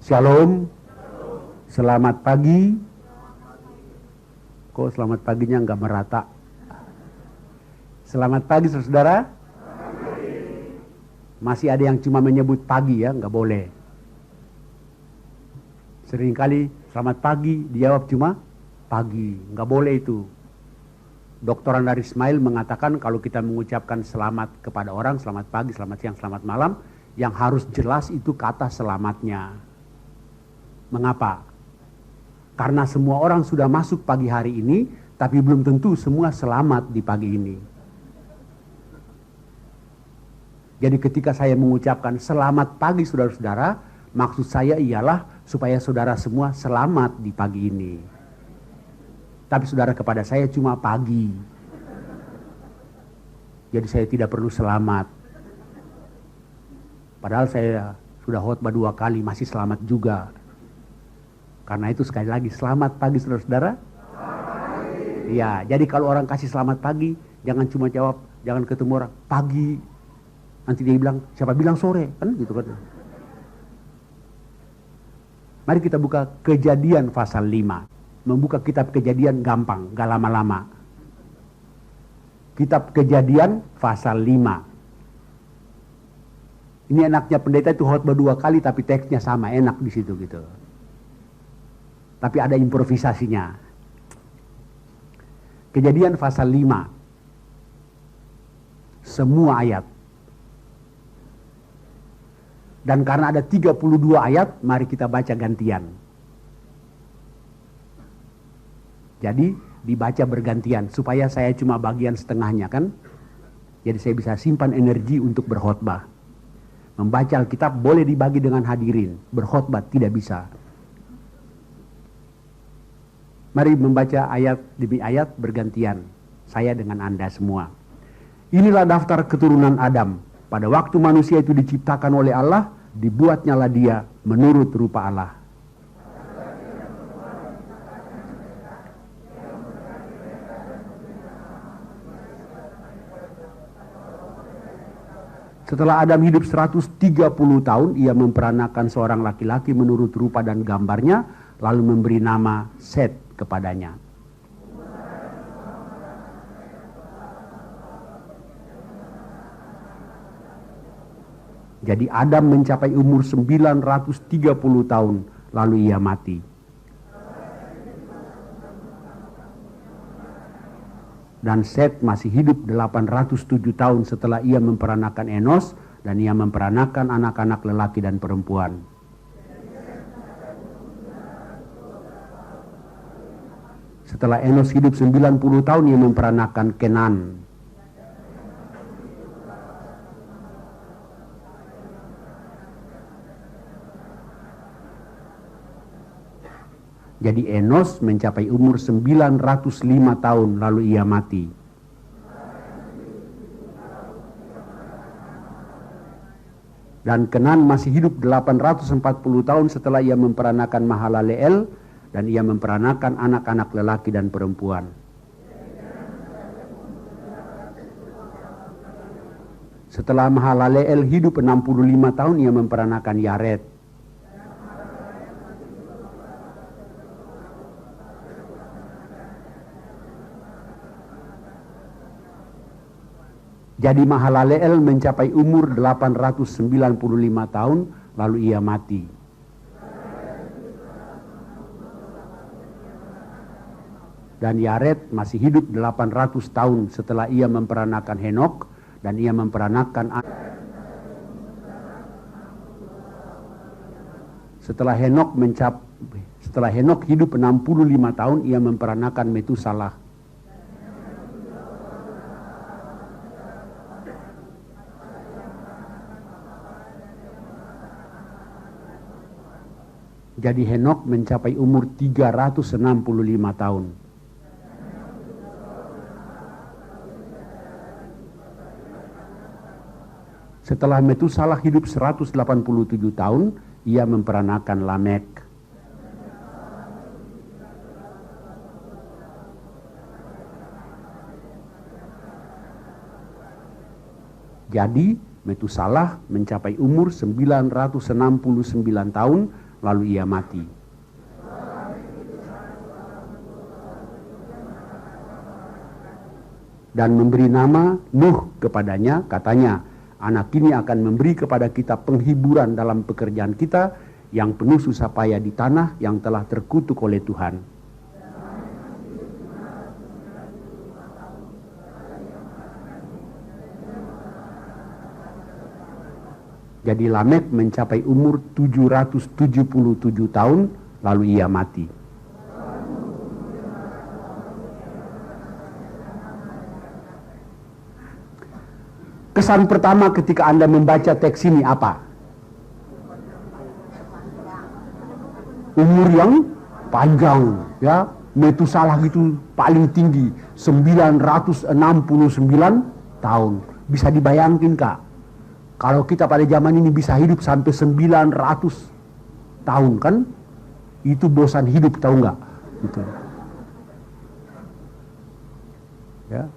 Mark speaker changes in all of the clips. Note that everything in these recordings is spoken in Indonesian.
Speaker 1: Shalom, selamat pagi. Kok selamat paginya nggak merata? Selamat pagi saudara. Masih ada yang cuma menyebut pagi ya, nggak boleh. Seringkali selamat pagi dijawab cuma pagi, nggak boleh itu. Dr. Andar Ismail mengatakan kalau kita mengucapkan selamat kepada orang, selamat pagi, selamat siang, selamat malam, yang harus jelas itu kata selamatnya. Mengapa? Karena semua orang sudah masuk pagi hari ini, tapi belum tentu semua selamat di pagi ini. Jadi ketika saya mengucapkan selamat pagi saudara-saudara, maksud saya ialah supaya saudara semua selamat di pagi ini. Tapi saudara kepada saya cuma pagi. Jadi saya tidak perlu selamat. Padahal saya sudah khotbah 2 kali, masih selamat juga. Karena itu sekali lagi, selamat pagi saudara-saudara. Ya, jadi kalau orang kasih selamat pagi, jangan cuma jawab, jangan ketemu orang, pagi. Nanti dia bilang, siapa bilang sore? Kan gitu kan. Mari kita buka Kejadian pasal 5. Membuka kitab Kejadian gampang, gak lama-lama. Kitab Kejadian pasal 5. Ini enaknya pendeta itu khotbah 2 kali, tapi teksnya sama, enak di situ gitu. Tapi ada improvisasinya. Kejadian pasal 5. Semua ayat. Dan karena ada 32 ayat, mari kita baca gantian. Jadi dibaca bergantian, supaya saya cuma bagian setengahnya kan. Jadi saya bisa simpan energi untuk berkhotbah. Membaca Alkitab boleh dibagi dengan hadirin, berkhotbah tidak bisa. Mari membaca ayat demi ayat bergantian, saya dengan Anda semua. Inilah daftar keturunan Adam. Pada waktu manusia itu diciptakan oleh Allah, dibuatnyalah dia menurut rupa Allah. Setelah Adam hidup 130 tahun, ia memperanakan seorang laki-laki menurut rupa dan gambarnya, lalu memberi nama Set kepadanya. Jadi Adam mencapai umur 930 tahun, lalu ia mati. Dan Set masih hidup 807 tahun setelah ia memperanakan Enos, dan ia memperanakan anak-anak lelaki dan perempuan. Setelah Enos hidup 90 tahun, ia memperanakan Kenan. Jadi Enos mencapai umur 905 tahun, lalu ia mati. Dan Kenan masih hidup 840 tahun setelah ia memperanakan Mahalaleel, dan ia memperanakan anak-anak lelaki dan perempuan. Setelah Mahalaleel hidup 65 tahun, ia memperanakan Yared. Jadi Mahalaleel mencapai umur 895 tahun, lalu ia mati. Dan Yared masih hidup 800 tahun setelah ia memperanakan Henok, dan ia memperanakan setelah Henok hidup 65 tahun, ia memperanakan Metusalah. Jadi Henok mencapai umur 365 tahun. Setelah Metusalah hidup 187 tahun, ia memperanakan Lamek. Jadi Metusalah mencapai umur 969 tahun, lalu ia mati. Dan memberi nama Nuh kepadanya, katanya, anak ini akan memberi kepada kita penghiburan dalam pekerjaan kita yang penuh susah payah di tanah yang telah terkutuk oleh Tuhan. Jadi Lamek mencapai umur 777 tahun, lalu ia mati. Kesan pertama ketika Anda membaca teks ini apa? Umur yang panjang, ya. Metusalah itu paling tinggi, 969 tahun. Bisa dibayangkan, Kak? Kalau kita pada zaman ini bisa hidup sampai 900 tahun, kan? Itu bosan hidup, tahu nggak? Gitu. Ya.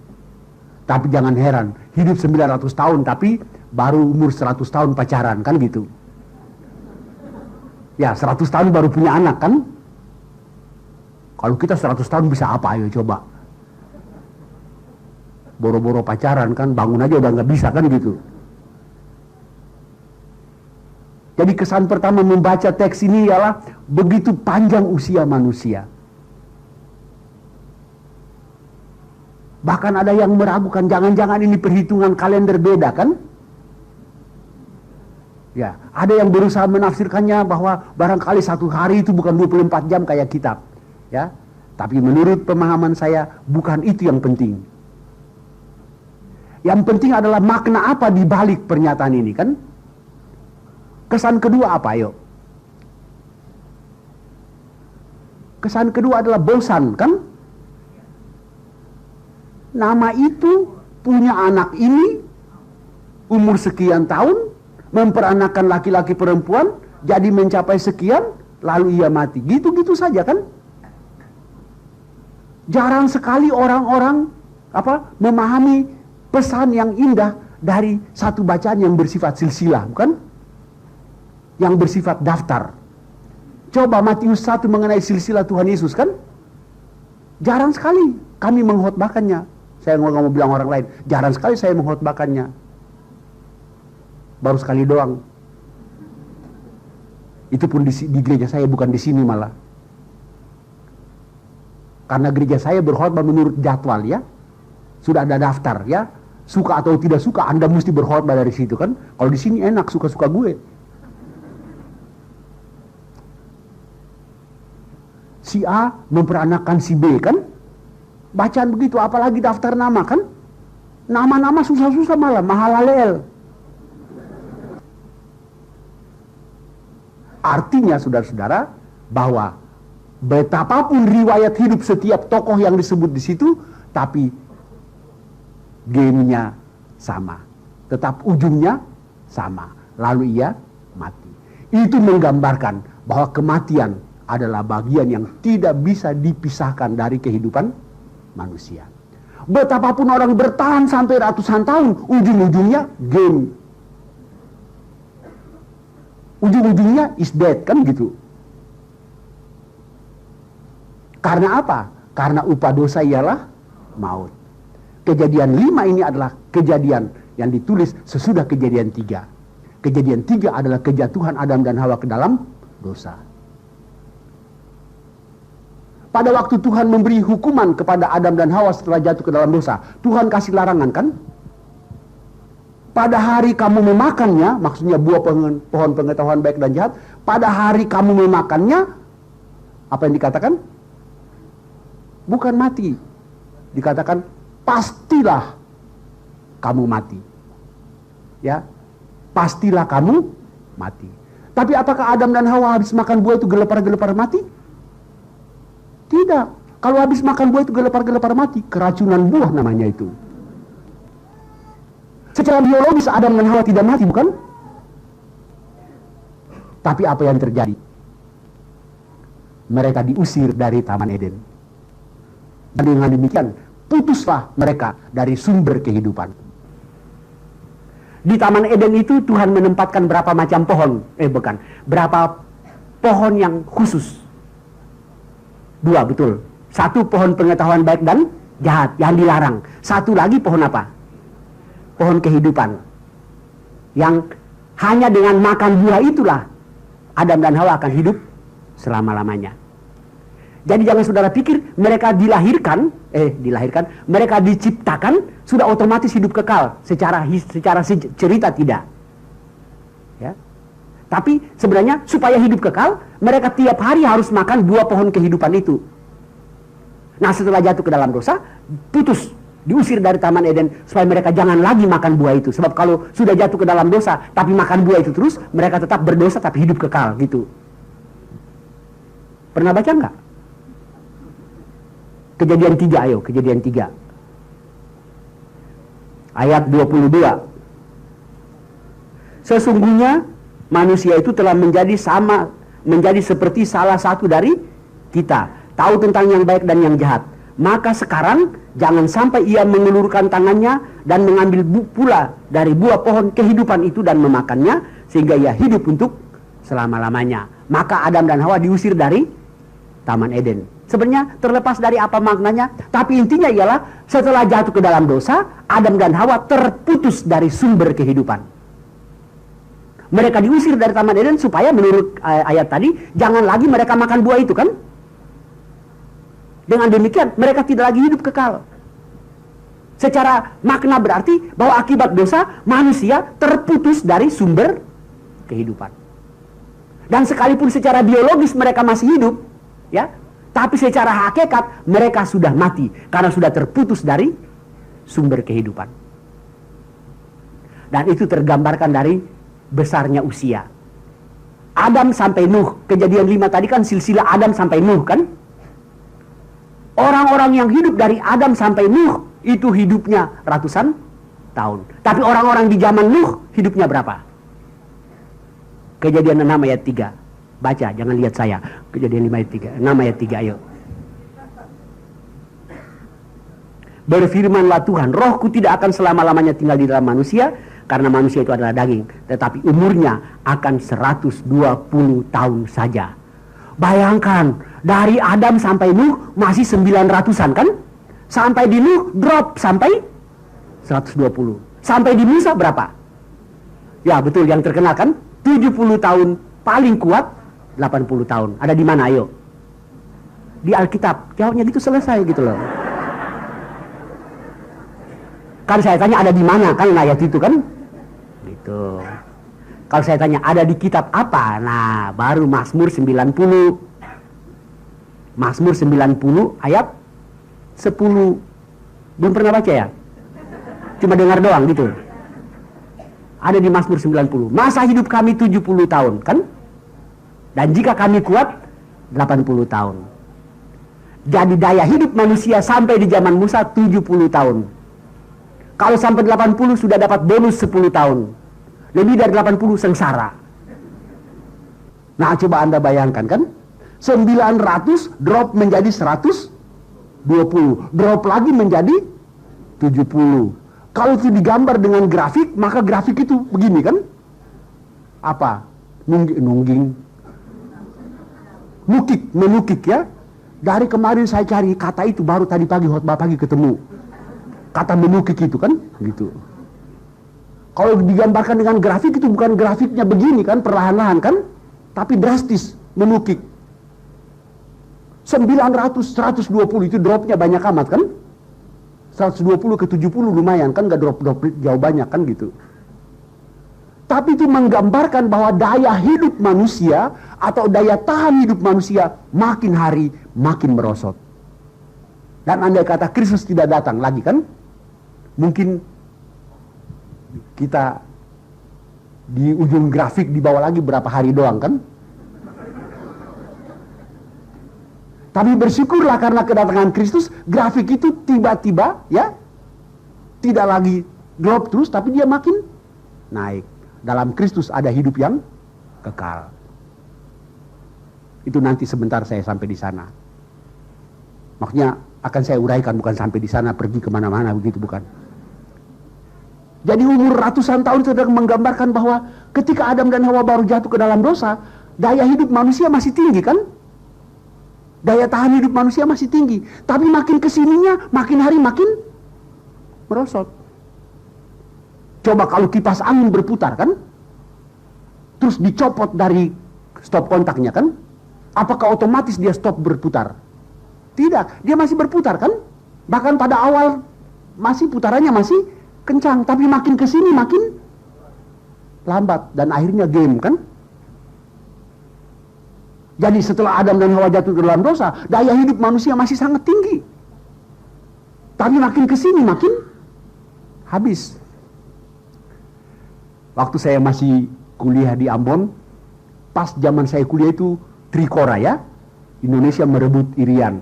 Speaker 1: Tapi jangan heran, hidup 900 tahun tapi baru umur 100 tahun pacaran, kan gitu. Ya, 100 tahun baru punya anak, kan? Kalau kita 100 tahun bisa apa, ayo coba. Boro-boro pacaran, kan? Bangun aja udah nggak bisa, kan gitu. Jadi kesan pertama membaca teks ini ialah begitu panjang usia manusia. Bahkan ada yang meragukan, jangan-jangan ini perhitungan kalender beda, kan? Ya, ada yang berusaha menafsirkannya bahwa barangkali satu hari itu bukan 24 jam kayak kitab. Ya, tapi menurut pemahaman saya bukan itu yang penting. Yang penting adalah makna apa di balik pernyataan ini, kan? Kesan kedua apa, yuk? Kesan kedua adalah bosan, kan? Nama itu punya anak ini umur sekian tahun, memperanakan laki-laki perempuan, jadi mencapai sekian, lalu ia mati. Gitu-gitu saja, kan? Jarang sekali orang-orang memahami pesan yang indah dari satu bacaan yang bersifat silsilah, bukan? Yang bersifat daftar. Coba Matius 1 mengenai silsilah Tuhan Yesus, kan? Jarang sekali kami menghotbahkannya. Saya nggak mau bilang orang lain, jarang sekali saya menghotbahkannya. Baru sekali doang. Itu pun di gereja saya, bukan di sini malah. Karena gereja saya berkhotbah menurut jadwal, ya. Sudah ada daftar, ya. Suka atau tidak suka, Anda mesti berkhotbah dari situ, kan? Kalau di sini enak, suka-suka gue. Si A memperanakan si B, kan? Bacaan begitu, apalagi daftar nama, kan? Nama-nama susah-susah malah, mahalalel. Artinya, saudara-saudara, bahwa betapapun riwayat hidup setiap tokoh yang disebut di situ, tapi gamenya sama. Tetap ujungnya sama. Lalu ia mati. Itu menggambarkan bahwa kematian adalah bagian yang tidak bisa dipisahkan dari kehidupan manusia. Betapapun orang bertahan sampai ratusan tahun, ujung-ujungnya game. Ujung-ujungnya is dead, kan gitu. Karena apa? Karena upah dosa ialah maut. Kejadian 5 ini adalah kejadian yang ditulis sesudah kejadian 3. Kejadian 3 adalah kejatuhan Adam dan Hawa ke dalam dosa. Pada waktu Tuhan memberi hukuman kepada Adam dan Hawa setelah jatuh ke dalam dosa, Tuhan kasih larangan, kan? Pada hari kamu memakannya, maksudnya buah pohon pengetahuan baik dan jahat, pada hari kamu memakannya, apa yang dikatakan? Bukan mati. Dikatakan, pastilah kamu mati. Ya, pastilah kamu mati. Tapi apakah Adam dan Hawa habis makan buah itu gelepar-gelepar mati? Tidak. Kalau habis makan buah itu gelepar-gelepar mati. Keracunan buah namanya itu. Secara biologis Adam dan Hawa tidak mati, bukan? Tapi apa yang terjadi? Mereka diusir dari Taman Eden. Dan dengan demikian, putuslah mereka dari sumber kehidupan. Di Taman Eden itu Tuhan menempatkan berapa macam pohon? Berapa pohon yang khusus? 2, betul. 1 pohon pengetahuan baik dan jahat yang dilarang. 1 lagi pohon apa? Pohon kehidupan. Yang hanya dengan makan buah itulah Adam dan Hawa akan hidup selama-lamanya. Jadi jangan saudara pikir mereka mereka diciptakan sudah otomatis hidup kekal secara cerita, tidak. Ya. Tapi sebenarnya supaya hidup kekal, mereka tiap hari harus makan buah pohon kehidupan itu. Nah, setelah jatuh ke dalam dosa, diusir dari Taman Eden supaya mereka jangan lagi makan buah itu. Sebab kalau sudah jatuh ke dalam dosa tapi makan buah itu terus, mereka tetap berdosa tapi hidup kekal gitu. Pernah baca enggak? Kejadian 3, ayo, Kejadian 3. Ayat 22. Sesungguhnya manusia itu telah menjadi seperti salah satu dari kita, tahu tentang yang baik dan yang jahat. Maka sekarang jangan sampai ia mengulurkan tangannya dan mengambil pula dari buah pohon kehidupan itu dan memakannya, sehingga ia hidup untuk selama-lamanya. Maka Adam dan Hawa diusir dari Taman Eden. Sebenarnya terlepas dari apa maknanya, tapi intinya ialah setelah jatuh ke dalam dosa, Adam dan Hawa terputus dari sumber kehidupan. Mereka diusir dari Taman Eden supaya menurut ayat tadi, jangan lagi mereka makan buah itu, kan? Dengan demikian mereka tidak lagi hidup kekal. Secara makna berarti bahwa akibat dosa manusia terputus dari sumber kehidupan. Dan sekalipun secara biologis mereka masih hidup, ya, tapi secara hakikat mereka sudah mati karena sudah terputus dari sumber kehidupan. Dan itu tergambarkan dari besarnya usia. Adam sampai Nuh, Kejadian 5 tadi kan silsilah Adam sampai Nuh, kan? Orang-orang yang hidup dari Adam sampai Nuh itu hidupnya ratusan tahun. Tapi orang-orang di zaman Nuh hidupnya berapa? Kejadian 6 ayat 3. Baca, jangan lihat saya. Kejadian 5 ayat 3. 6 ayat 3, ayo. Berfirmanlah Tuhan, rohku tidak akan selama-lamanya tinggal di dalam manusia, karena manusia itu adalah daging. Tetapi umurnya akan 120 tahun saja. Bayangkan, dari Adam sampai Nuh masih 900-an, kan? Sampai di Nuh drop sampai 120. Sampai di Musa berapa? Ya betul, yang terkenal kan? 70 tahun, paling kuat 80 tahun. Ada di mana, ayo? Di Alkitab. Jawabnya gitu, selesai gitu loh. Kan saya tanya ada di mana, kan ayat itu, kan? Gitu. Kalau saya tanya ada di kitab apa? Nah, baru Mazmur 90. Mazmur 90 ayat 10. Belum pernah baca ya? Cuma dengar doang gitu. Ada di Mazmur 90. Masa hidup kami 70 tahun, kan? Dan jika kami kuat 80 tahun. Jadi daya hidup manusia sampai di zaman Musa 70 tahun. Kalau sampai 80 sudah dapat bonus 10 tahun. Lebih dari 80 sengsara. Nah, coba Anda bayangkan, kan? 900 drop menjadi 120. Drop lagi menjadi 70. Kalau itu digambar dengan grafik, maka grafik itu begini, kan? Apa? Menukik ya. Dari kemarin saya cari kata itu, baru tadi pagi khotbah pagi ketemu. Kata menukik itu, kan? Gitu. Kalau digambarkan dengan grafik itu bukan grafiknya begini, kan? Perlahan-lahan, kan? Tapi drastis, menukik. 900, 120 itu dropnya banyak amat, kan? 120 ke 70 lumayan, kan? Gak drop jauh banyak, kan gitu. Tapi itu menggambarkan bahwa daya hidup manusia atau daya tahan hidup manusia makin hari makin merosot. Dan andai kata Kristus tidak datang lagi, kan? Mungkin kita di ujung grafik di bawah lagi berapa hari doang, kan? Tapi bersyukurlah karena kedatangan Kristus, grafik itu tiba-tiba ya tidak lagi drop terus, tapi dia makin naik. Dalam Kristus ada hidup yang kekal. Itu nanti sebentar saya sampai di sana. Maksudnya akan saya uraikan, bukan sampai di sana pergi kemana-mana begitu, bukan. Jadi umur ratusan tahun sedang menggambarkan bahwa ketika Adam dan Hawa baru jatuh ke dalam dosa, daya hidup manusia masih tinggi kan? Daya tahan hidup manusia masih tinggi. Tapi makin kesininya, makin hari makin merosot. Coba kalau kipas angin berputar kan? Terus dicopot dari stop kontaknya kan? Apakah otomatis dia stop berputar? Tidak, dia masih berputar kan? Bahkan pada awal masih putarannya masih kencang, tapi makin kesini makin lambat dan akhirnya game kan? Jadi setelah Adam dan Hawa jatuh ke dalam dosa, daya hidup manusia masih sangat tinggi. Tapi makin kesini makin habis. Waktu saya masih kuliah di Ambon, pas zaman saya kuliah itu Trikora ya, Indonesia merebut Irian.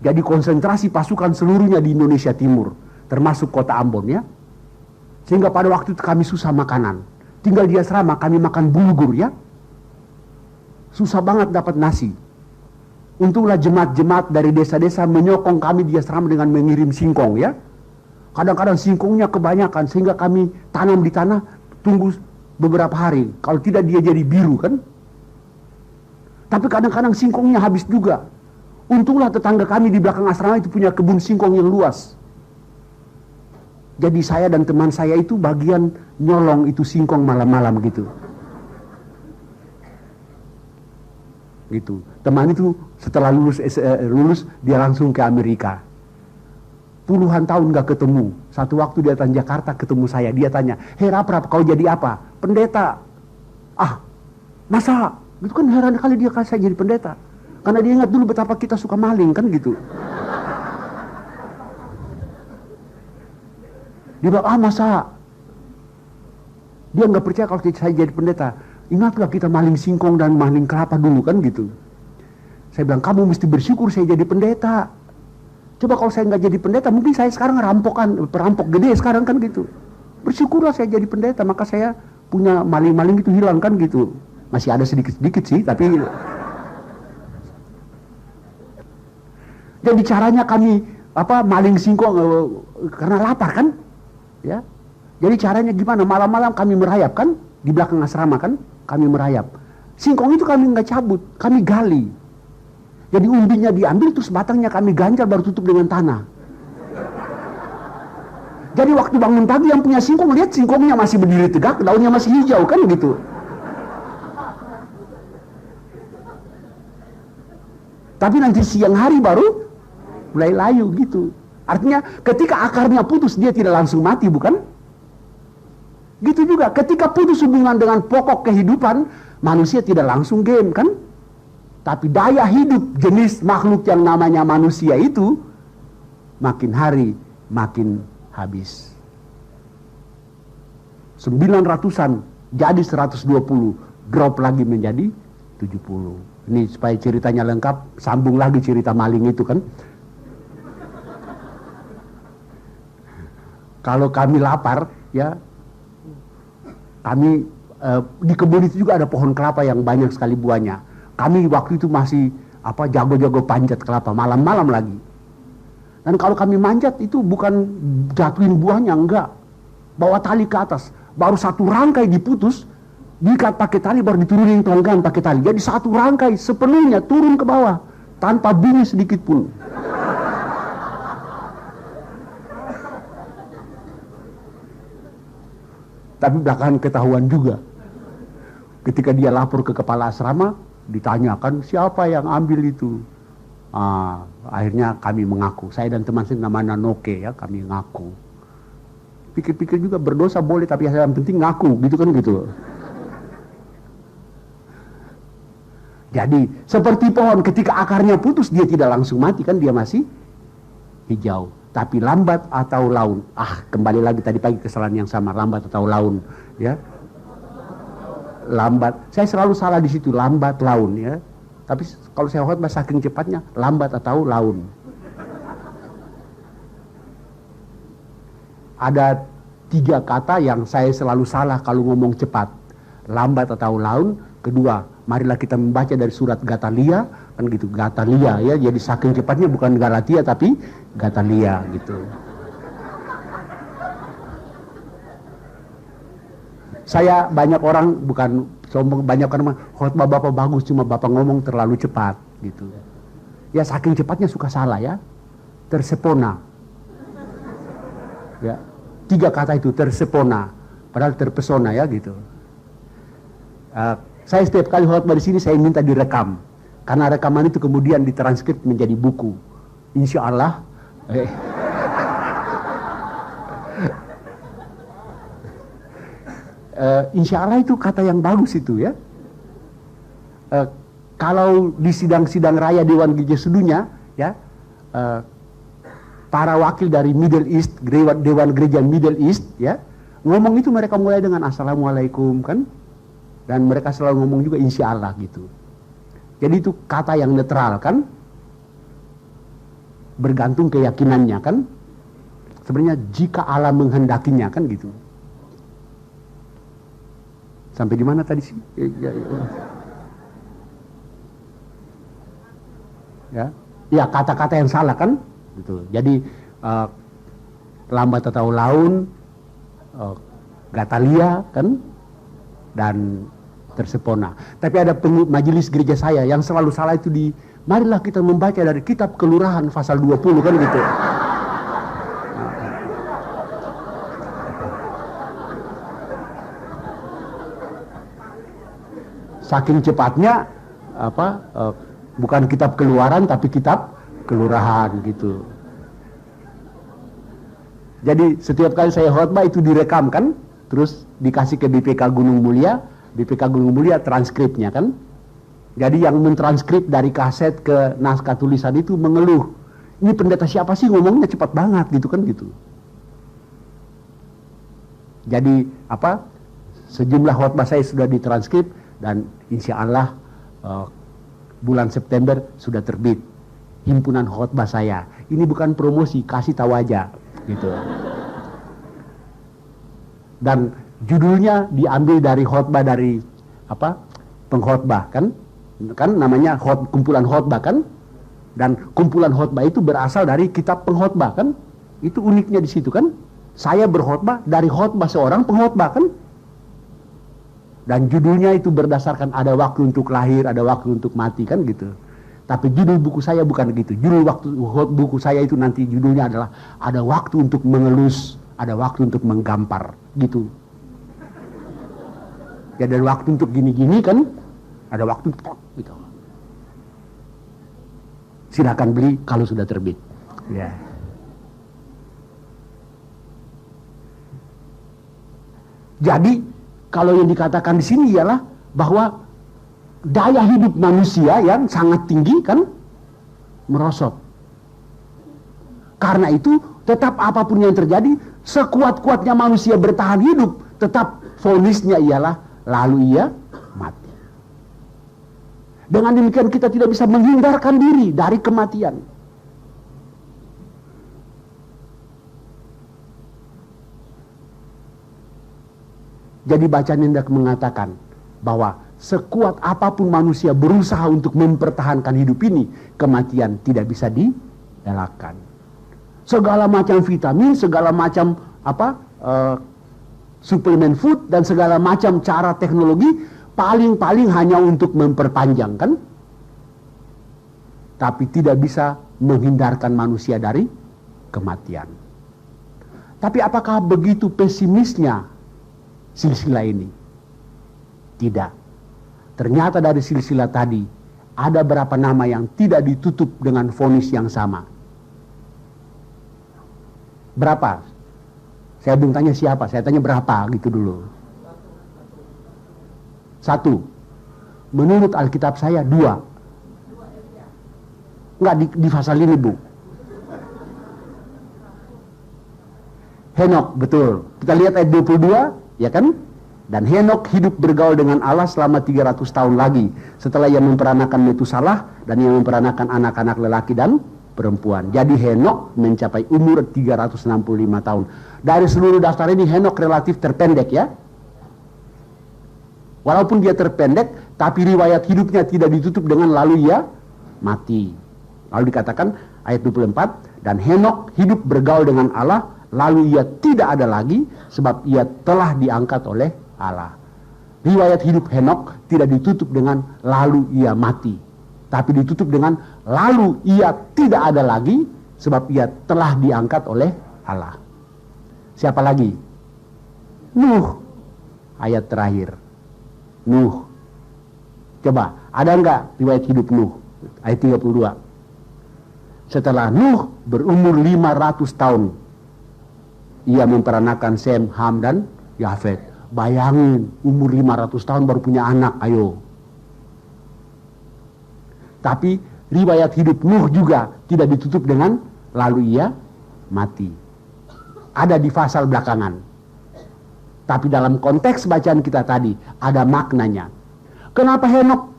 Speaker 1: Jadi konsentrasi pasukan seluruhnya di Indonesia Timur, termasuk kota Ambon ya. Sehingga pada waktu itu kami susah makanan. Tinggal di asrama kami makan bulgur ya. Susah banget dapat nasi. Untunglah jemaat-jemaat dari desa-desa menyokong kami di asrama dengan mengirim singkong ya. Kadang-kadang singkongnya kebanyakan sehingga kami tanam di tanah, tunggu beberapa hari. Kalau tidak dia jadi biru kan. Tapi kadang-kadang singkongnya habis juga. Untunglah tetangga kami di belakang asrama itu punya kebun singkong yang luas. Jadi saya dan teman saya itu bagian nyolong itu singkong malam-malam gitu. Gitu. Teman itu setelah lulus dia langsung ke Amerika. Puluhan tahun gak ketemu. Satu waktu dia datang Jakarta ketemu saya. Dia tanya, "Hei Rap, kau jadi apa?" "Pendeta." "Ah, masa?" Itu kan heran kali dia kasih saya jadi pendeta. Karena dia ingat dulu betapa kita suka maling kan gitu. Dia bilang, "Ah masa?" Dia nggak percaya kalau saya jadi pendeta. "Ingatlah kita maling singkong dan maling kelapa dulu kan gitu." Saya bilang, "Kamu mesti bersyukur saya jadi pendeta. Coba kalau saya nggak jadi pendeta, mungkin saya sekarang perampok gede sekarang kan gitu. Bersyukurlah saya jadi pendeta, maka saya punya maling-maling itu hilang kan gitu. Masih ada sedikit-sedikit sih, tapi..." Jadi caranya kami maling singkong karena lapar kan? Ya. Jadi caranya gimana? Malam-malam kami merayap kan? Di belakang asrama kan? Kami merayap. Singkong itu kami nggak cabut, kami gali. Jadi umbinya diambil terus batangnya kami ganjal baru tutup dengan tanah. Jadi waktu bangun pagi yang punya singkong lihat singkongnya masih berdiri tegak, daunnya masih hijau kan gitu. Tapi nanti siang hari baru mulai layu gitu. Artinya ketika akarnya putus dia tidak langsung mati bukan? Gitu juga ketika putus hubungan dengan pokok kehidupan manusia tidak langsung game kan? Tapi daya hidup jenis makhluk yang namanya manusia itu makin hari makin habis. 900-an jadi 120, drop lagi menjadi 70. Ini supaya ceritanya lengkap, sambung lagi cerita maling itu kan. Kalau kami lapar, ya, kami di kebun itu juga ada pohon kelapa yang banyak sekali buahnya. Kami waktu itu masih jago-jago panjat kelapa malam-malam lagi. Dan kalau kami manjat itu bukan jatuhin buahnya, enggak. Bawa tali ke atas, baru satu rangkai diputus, diikat pakai tali baru diturunin tonggang pakai tali. Jadi satu rangkai sepenuhnya turun ke bawah tanpa bunyi sedikit pun. Tapi belakangan ketahuan juga. Ketika dia lapor ke kepala asrama, ditanyakan siapa yang ambil itu. Akhirnya kami mengaku. Saya dan teman saya namanya Noke ya, kami ngaku. Pikir-pikir juga berdosa boleh, tapi yang penting ngaku, gitu kan gitu. Jadi seperti pohon ketika akarnya putus dia tidak langsung mati kan, dia masih hijau. Tapi lambat atau laun. Kembali lagi tadi pagi kesalahan yang sama, lambat atau laun, ya. Lambat. Saya selalu salah di situ, lambat laun, ya. Tapi kalau saya khotbah saking cepatnya, lambat atau laun. Ada 3 kata yang saya selalu salah kalau ngomong cepat. Lambat atau laun. Kedua, marilah kita membaca dari surat Gatalia, kan gitu, Gatalia ya. Jadi saking cepatnya bukan Galatia tapi Gatalia gitu. Saya banyak orang, bukan sombong, banyak orang khotbah Bapak bagus, cuma Bapak ngomong terlalu cepat gitu. Ya saking cepatnya suka salah ya. Tersepona. Ya, 3 kata itu tersepona, padahal terpesona ya gitu. Saya setiap kali khotbah di sini saya minta direkam, karena rekaman itu kemudian ditranskrip menjadi buku. Insya Allah. Insya Allah itu kata yang bagus itu ya. Kalau di sidang-sidang raya Dewan Gereja Sedunia ya, para wakil dari Middle East, Dewan Gereja Middle East ya, ngomong itu mereka mulai dengan Assalamualaikum kan, dan mereka selalu ngomong juga Insya Allah gitu. Jadi itu kata yang netral kan, bergantung keyakinannya kan. Sebenarnya jika Allah menghendakinya kan gitu. Sampai di mana tadi sih? Ya kata-kata yang salah kan, gitu. Jadi lambat atau laun, Gatalia kan, dan tersepona. Tapi ada majelis gereja saya yang selalu salah itu di, marilah kita membaca dari kitab Kelurahan pasal 20 kan gitu. Saking cepatnya bukan kitab Keluaran tapi kitab Kelurahan gitu. Jadi setiap kali saya khotbah itu direkam kan, terus dikasih ke BPK Gunung Mulia, BPK Gunung Mulia transkripnya kan. Jadi yang mentranskrip dari kaset ke naskah tulisan itu mengeluh, ini pendeta siapa sih ngomongnya cepat banget gitu kan gitu. Jadi sejumlah khotbah saya sudah ditranskrip, dan insya Allah bulan September sudah terbit himpunan khotbah saya. Ini bukan promosi, kasih tahu aja gitu. Dan judulnya diambil dari khotbah dari pengkhotbah kan namanya kumpulan khotbah kan, dan kumpulan khotbah itu berasal dari kitab pengkhotbah kan. Itu uniknya di situ kan. Saya berkhotbah dari khotbah seorang pengkhotbah kan. Dan judulnya itu berdasarkan ada waktu untuk lahir, ada waktu untuk mati kan gitu. Tapi judul buku saya bukan gitu. Judul buku saya itu nanti judulnya adalah ada waktu untuk mengelus, ada waktu untuk menggampar gitu. Ya, ada waktu untuk gini-gini kan, ada waktu gitu. Silakan beli kalau sudah terbit. Ya. Jadi kalau yang dikatakan di sini ialah bahwa daya hidup manusia yang sangat tinggi kan merosot. Karena itu tetap apapun yang terjadi, sekuat-kuatnya manusia bertahan hidup, tetap vonisnya ialah lalu ia mati. Dengan demikian kita tidak bisa menghindarkan diri dari kematian. Jadi bacaan hendak mengatakan bahwa sekuat apapun manusia berusaha untuk mempertahankan hidup ini, kematian tidak bisa dielakkan. Segala macam vitamin, segala macam suplemen food dan segala macam cara teknologi paling-paling hanya untuk memperpanjang kan, tapi tidak bisa menghindarkan manusia dari kematian. Tapi apakah begitu pesimisnya silsilah ini? Tidak. Ternyata dari silsilah tadi ada berapa nama yang tidak ditutup dengan vonis yang sama. Berapa? Saya belum tanya siapa, saya tanya berapa gitu dulu. 1. Menurut Alkitab saya 2. Enggak di pasal ini, Bu. Henok, betul. Kita lihat ayat 22. Ya kan? Dan Henok hidup bergaul dengan Allah selama 300 tahun lagi setelah ia memperanakan Metusalah dan ia memperanakan anak-anak lelaki dan perempuan. Jadi Henok mencapai umur 365 tahun. Dari seluruh daftar ini Henok relatif terpendek ya. Walaupun dia terpendek, tapi riwayat hidupnya tidak ditutup dengan lalu ia mati. Lalu dikatakan ayat 24, dan Henok hidup bergaul dengan Allah, lalu ia tidak ada lagi sebab ia telah diangkat oleh Allah. Riwayat hidup Henok tidak ditutup dengan lalu ia mati, tapi ditutup dengan lalu ia tidak ada lagi sebab ia telah diangkat oleh Allah. Siapa lagi? Nuh. Ayat terakhir. Nuh. Coba, ada enggak riwayat hidup Nuh? Ayat 32. Setelah Nuh berumur 500 tahun, ia memperanakan Sem, Ham, dan Yafet. Bayangin, umur 500 tahun baru punya anak, ayo. Tapi riwayat hidup Nuh juga tidak ditutup dengan lalu ia mati. Ada di pasal belakangan. Tapi dalam konteks bacaan kita tadi ada maknanya. Kenapa Henok?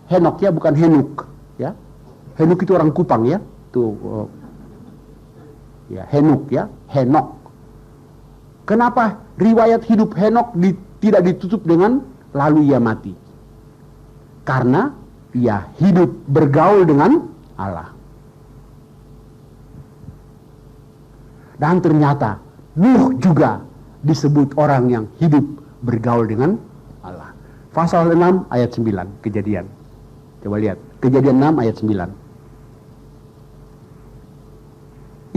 Speaker 1: Henok ya, bukan Henuk, ya. Henuk itu orang Kupang ya. Tuh ya, Henuk ya, Henok. Kenapa riwayat hidup Henok tidak ditutup dengan lalu ia mati? Karena ia hidup bergaul dengan Allah. Dan ternyata Nuh juga disebut orang yang hidup bergaul dengan Allah. Pasal 6 ayat 9, Kejadian. Coba lihat, Kejadian 6 ayat 9.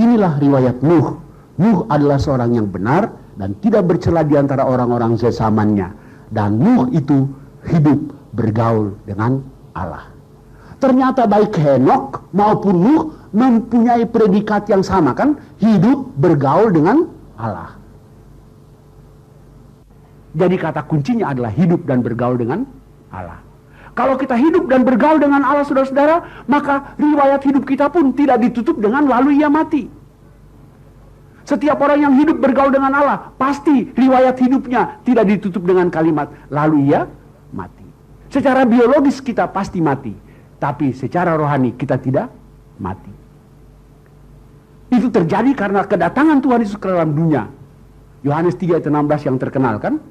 Speaker 1: Inilah riwayat Nuh. Nuh adalah seorang yang benar dan tidak bercela di antara orang-orang sezamannya. Dan Nuh itu hidup bergaul dengan Allah. Ternyata baik Henok maupun Nuh mempunyai predikat yang sama kan? Hidup bergaul dengan Allah. Jadi kata kuncinya adalah hidup dan bergaul dengan Allah. Kalau kita hidup dan bergaul dengan Allah, saudara-saudara, maka riwayat hidup kita pun tidak ditutup dengan lalu ia mati. Setiap orang yang hidup bergaul dengan Allah, pasti riwayat hidupnya tidak ditutup dengan kalimat lalu ia mati. Secara biologis kita pasti mati, tapi secara rohani kita tidak mati. Itu terjadi karena kedatangan Tuhan Yesus ke dalam dunia. Yohanes 3 ayat 16 yang terkenal kan?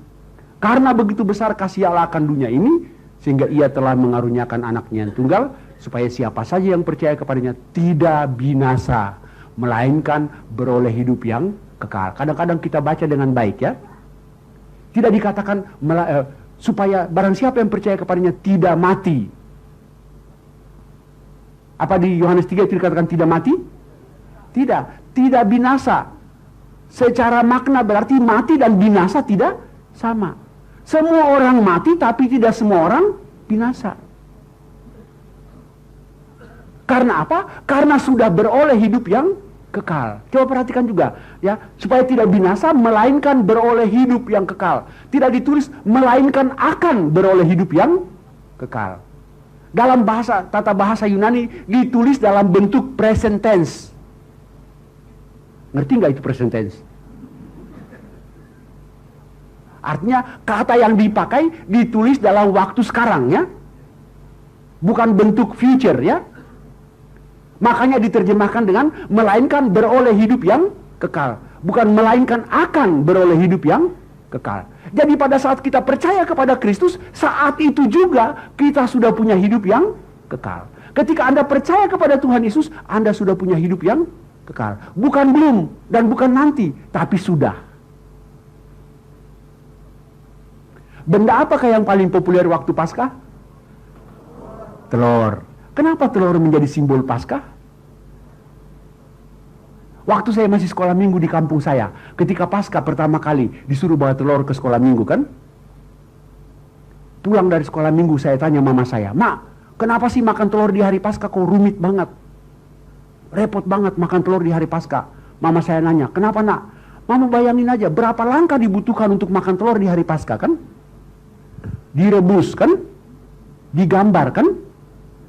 Speaker 1: Karena begitu besar kasih Allah akan dunia ini, sehingga ia telah mengaruniakan anaknya yang tunggal, supaya siapa saja yang percaya kepadanya tidak binasa, melainkan beroleh hidup yang kekal. Kadang-kadang kita baca dengan baik ya. Tidak dikatakan supaya barang siapa yang percaya kepadanya tidak mati. Apa di Yohanes 3 itu dikatakan tidak mati? Tidak, tidak binasa. Secara makna berarti mati dan binasa tidak sama. Semua orang mati tapi tidak semua orang binasa. Karena apa? Karena sudah beroleh hidup yang kekal. Coba perhatikan juga ya, supaya tidak binasa melainkan beroleh hidup yang kekal. Tidak ditulis melainkan akan beroleh hidup yang kekal. Dalam bahasa tata bahasa Yunani ditulis dalam bentuk present tense. Ngerti nggak itu present tense? Artinya kata yang dipakai ditulis dalam waktu sekarang ya. Bukan bentuk future ya. Makanya diterjemahkan dengan melainkan beroleh hidup yang kekal. Bukan melainkan akan beroleh hidup yang kekal. Jadi pada saat kita percaya kepada Kristus, saat itu juga kita sudah punya hidup yang kekal. Ketika Anda percaya kepada Tuhan Yesus, Anda sudah punya hidup yang kekal. Bukan belum dan bukan nanti, tapi sudah. Benda apakah yang paling populer waktu Paskah? Telur. Kenapa telur menjadi simbol Paskah? Waktu saya masih sekolah minggu di kampung saya, ketika Paskah pertama kali disuruh bawa telur ke sekolah minggu kan? Pulang dari sekolah minggu saya tanya mama saya, "Mak, kenapa sih makan telur di hari Paskah kok rumit banget? Repot banget makan telur di hari Paskah." Mama saya nanya, "Kenapa nak?" Mama bayangin aja berapa langkah dibutuhkan untuk makan telur di hari Paskah kan? Direbus kan? Digambar kan?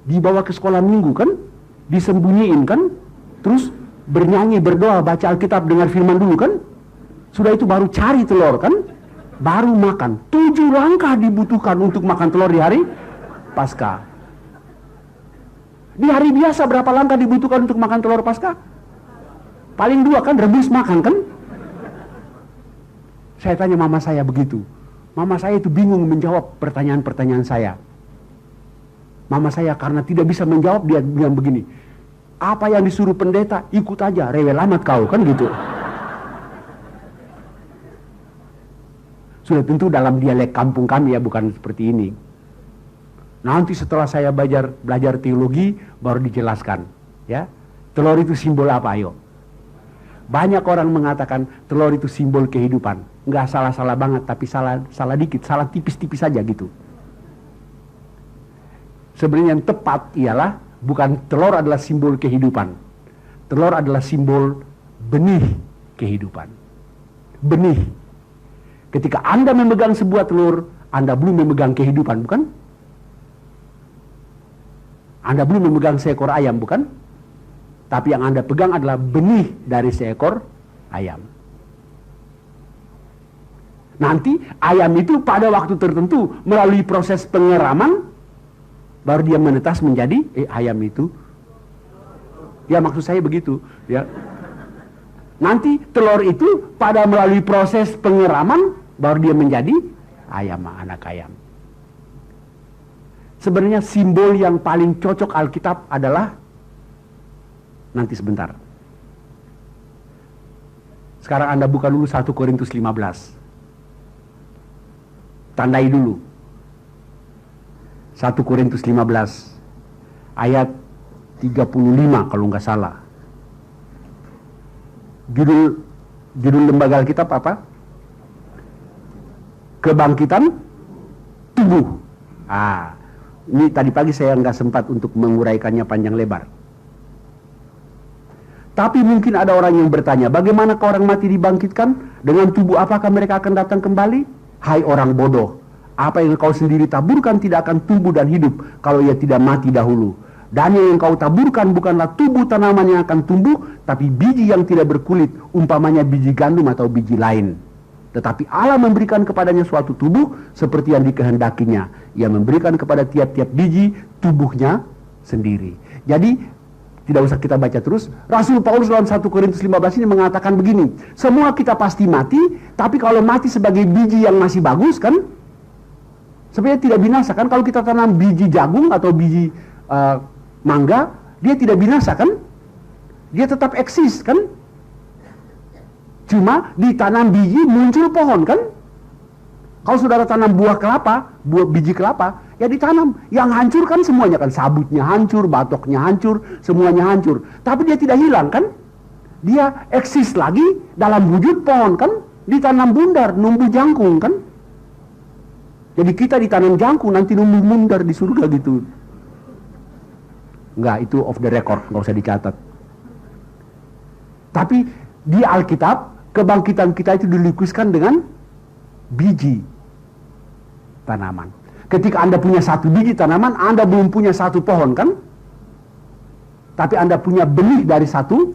Speaker 1: Dibawa ke sekolah minggu kan? Disembunyiin kan? Terus bernyanyi, berdoa, baca Alkitab, dengar firman dulu kan? Sudah itu baru cari telur kan? Baru makan. 7 langkah dibutuhkan untuk makan telur di hari Paskah. Di hari biasa berapa langkah dibutuhkan untuk makan telur Paskah? Paling 2 kan, rebus makan kan? Saya tanya mama saya begitu. Mama saya itu bingung menjawab pertanyaan-pertanyaan saya. Mama saya karena tidak bisa menjawab, dia bilang begini, "Apa yang disuruh pendeta, ikut aja, rewel amat kau," kan gitu. Sudah tentu dalam dialek kampung kami ya, bukan seperti ini. Nanti setelah saya belajar teologi baru dijelaskan, ya. Telur itu simbol apa, ayo? Banyak orang mengatakan telur itu simbol kehidupan. Nggak salah-salah banget, tapi salah dikit, salah tipis-tipis saja gitu. Sebenarnya yang tepat ialah bukan telur adalah simbol kehidupan. Telur adalah simbol benih kehidupan. Benih. Ketika Anda memegang sebuah telur, Anda belum memegang kehidupan, bukan? Anda belum memegang seekor ayam, bukan? Tapi yang Anda pegang adalah benih dari seekor ayam. Nanti ayam itu pada waktu tertentu melalui proses pengeraman baru dia menetas menjadi ayam itu. Ya, maksud saya begitu, ya. Nanti telur itu pada melalui proses pengeraman baru dia menjadi ayam, anak ayam. Sebenarnya simbol yang paling cocok Alkitab adalah nanti sebentar. Sekarang Anda buka dulu 1 Korintus 15. Tandai dulu. 1 Korintus 15 ayat 35 kalau nggak salah. Judul lembaga Alkitab apa? Kebangkitan tubuh. Ini tadi pagi saya nggak sempat untuk menguraikannya panjang lebar. Tapi mungkin ada orang yang bertanya, bagaimana orang mati dibangkitkan? Dengan tubuh apakah mereka akan datang kembali? Hai orang bodoh, apa yang kau sendiri taburkan tidak akan tumbuh dan hidup kalau ia tidak mati dahulu. Dan yang kau taburkan bukanlah tubuh tanaman yang akan tumbuh, tapi biji yang tidak berkulit, umpamanya biji gandum atau biji lain. Tetapi Allah memberikan kepadanya suatu tubuh seperti yang dikehendakinya. Ia memberikan kepada tiap-tiap biji tubuhnya sendiri. Jadi tidak usah kita baca terus. Rasul Paulus dalam 1 Korintus 15 ini mengatakan begini, semua kita pasti mati, tapi kalau mati sebagai biji yang masih bagus kan, sebenarnya tidak binasa kan. Kalau kita tanam biji jagung atau biji mangga, dia tidak binasa kan, dia tetap eksis kan. Cuma ditanam biji muncul pohon kan. Kalau saudara tanam buah kelapa, buah biji kelapa, ya ditanam. Yang hancur kan semuanya kan, sabutnya hancur, batoknya hancur, semuanya hancur. Tapi dia tidak hilang kan. Dia eksis lagi dalam wujud pohon kan. Ditanam bundar, numbuh jangkung kan. Jadi kita ditanam jangkung, nanti numbuh bundar di surga gitu. Enggak, itu off the record, nggak usah dicatat. Tapi di Alkitab, kebangkitan kita itu dilukiskan dengan biji tanaman. Ketika Anda punya satu biji tanaman, Anda belum punya satu pohon kan? Tapi Anda punya benih dari satu